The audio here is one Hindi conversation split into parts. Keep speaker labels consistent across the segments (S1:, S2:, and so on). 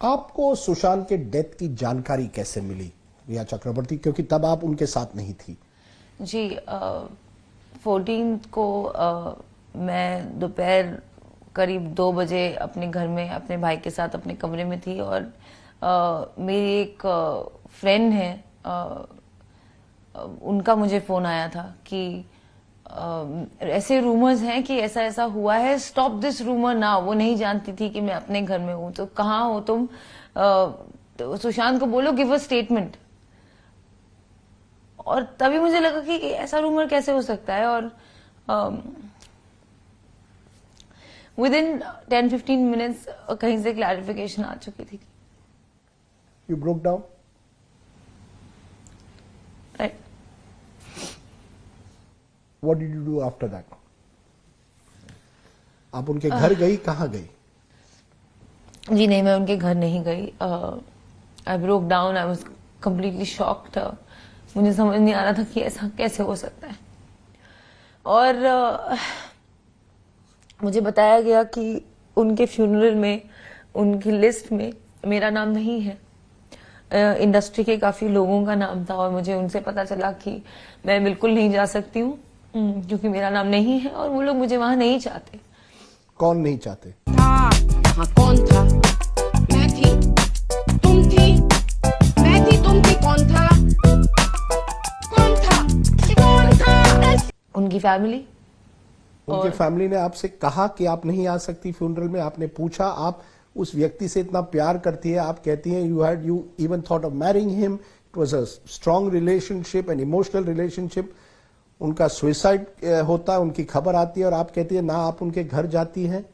S1: आपको सुशांत के डेथ की जानकारी कैसे मिली रिया चक्रवर्ती, क्योंकि तब आप उनके साथ नहीं थी?
S2: जी 14 को मैं दोपहर करीब 2 बजे अपने घर में अपने भाई के साथ अपने कमरे में थी और मेरी एक फ्रेंड है, उनका मुझे फोन आया था कि ऐसे रूमर्स हैं कि ऐसा ऐसा हुआ है, स्टॉप दिस रूमर ना। वो नहीं जानती थी कि मैं अपने घर में हूं, तो कहाँ हो तुम, तो सुशांत को बोलो गिव अ स्टेटमेंट। और तभी मुझे लगा कि ऐसा रूमर कैसे हो सकता है, और विद इन 10-15 मिनट्स कहीं से क्लैरिफिकेशन आ चुकी थी।
S1: You broke down?
S2: Right.
S1: What did you do after that? आप उनके घर गई? कहाँ गई?
S2: जी नहीं, मैं उनके घर नहीं गई। I broke down, I was completely shocked. मुझे समझ नहीं आ रहा था कि ऐसा कैसे हो सकता है। और मुझे बताया गया कि उनके फ्यूनरल में उनकी लिस्ट में मेरा नाम नहीं है, इंडस्ट्री के काफी लोगों का नाम था, और मुझे उनसे पता चला कि मैं बिल्कुल नहीं जा सकती हूँ क्योंकि मेरा नाम नहीं है और वो लोग मुझे वहां नहीं चाहते।
S1: कौन नहीं चाहते?
S3: हाँ, कौन था? मैं थी, तुम थी, मैं थी, तुम थी, कौन था? कौन था? कौन था?
S2: उनकी फैमिली।
S1: उनके फैमिली ने आपसे कहा कि आप नहीं आ सकती फ्यूनरल में? आपने पूछा? आप उस व्यक्ति से इतना प्यार करती है, आप कहती हैं you even thought of marrying him, it was a strong relationship, an emotional relationship. उनका सुसाइड होता है, उनकी खबर आती है और आप कहती है ना आप उनके घर जाती हैं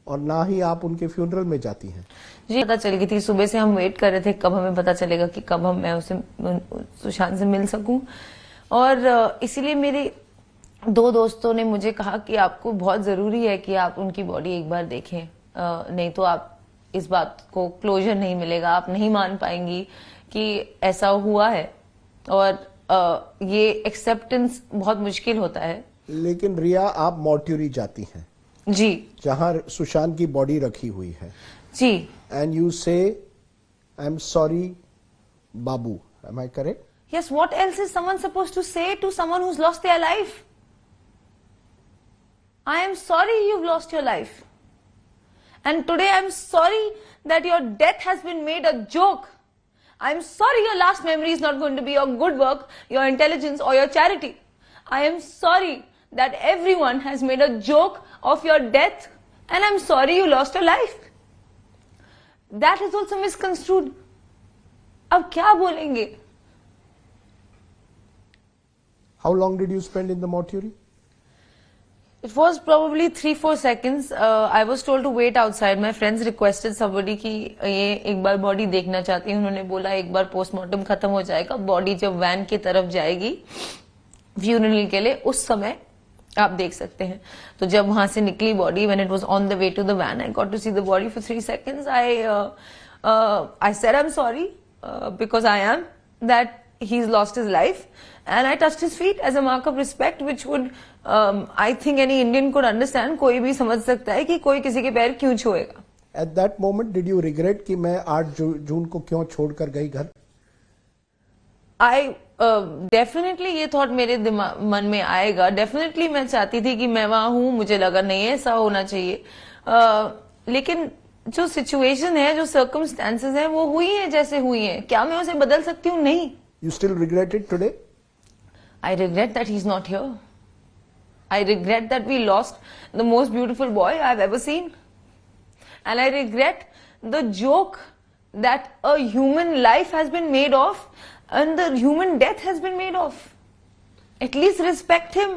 S1: और ना ही आप उनके फ्यूनरल में जाती हैं।
S2: जी पता चल गई थी, सुबह से हम वेट कर रहे थे कब हमें पता चलेगा कि कब मैं उसे सुशांत से मिल सकूं। और इसीलिए मेरे 2 दोस्तों ने मुझे कहा कि आपको बहुत जरूरी है कि आप उनकी बॉडी एक बार देखें, नहीं तो आप इस बात को क्लोजर नहीं मिलेगा, आप नहीं मान पाएंगी कि ऐसा हुआ है, और ये एक्सेप्टेंस बहुत मुश्किल होता है।
S1: लेकिन रिया, आप मॉर्ट्यूरी जाती हैं
S2: जी,
S1: जहां सुशांत की बॉडी रखी हुई है
S2: जी,
S1: and you say I am sorry Babu, am I correct?
S2: Yes, what else is someone supposed to say to someone who's lost their life? I am sorry you've lost your life, and today I am sorry that your death has been made a joke. I am sorry your last memory is not going to be your good work, your intelligence, or your charity. I am sorry that everyone has made a joke of your death, and I'm sorry you lost your life. That is also misconstrued. अब क्या बोलेंगे?
S1: How long did you spend in the mortuary?
S2: It was probably 3-4 seconds. I was told to wait outside. My friends requested somebody कि ये एक बार बॉडी देखना चाहती है। उन्होंने बोला एक बार पोस्टमार्टम खत्म हो जाएगा, बॉडी जब वैन की तरफ जाएगी फ्यूनरल के लिए, उस समय आप देख सकते हैं। तो जब वहां से निकली body, when it was on the way to the van, I got to see the body for 3 seconds. I said I'm sorry because I am that he's lost his life, and I touched his feet as a mark of respect, which would I think any Indian could understand. कोई भी समझ सकता है कि कोई किसी के पैर क्यों छुएगा।
S1: At that moment, did you regret कि मैं 8 जून को क्यों छोड़कर गई घर?
S2: I डेफिनेटली ये थॉट मेरे मन में आएगा। डेफिनेटली मैं चाहती थी कि मैं वहां हूं, मुझे लगा नहीं ऐसा होना चाहिए, लेकिन जो सिचुएशन है, जो सर्कमस्टेंसेस है, वो हुई है जैसे हुई है। क्या मैं उसे बदल सकती हूँ? नहीं।
S1: You still regret it today?
S2: I regret that he's not here. I regret that we lost the most beautiful boy I've ever seen. And I regret the joke that a human life has been made of and the human death has been made of. At least respect him.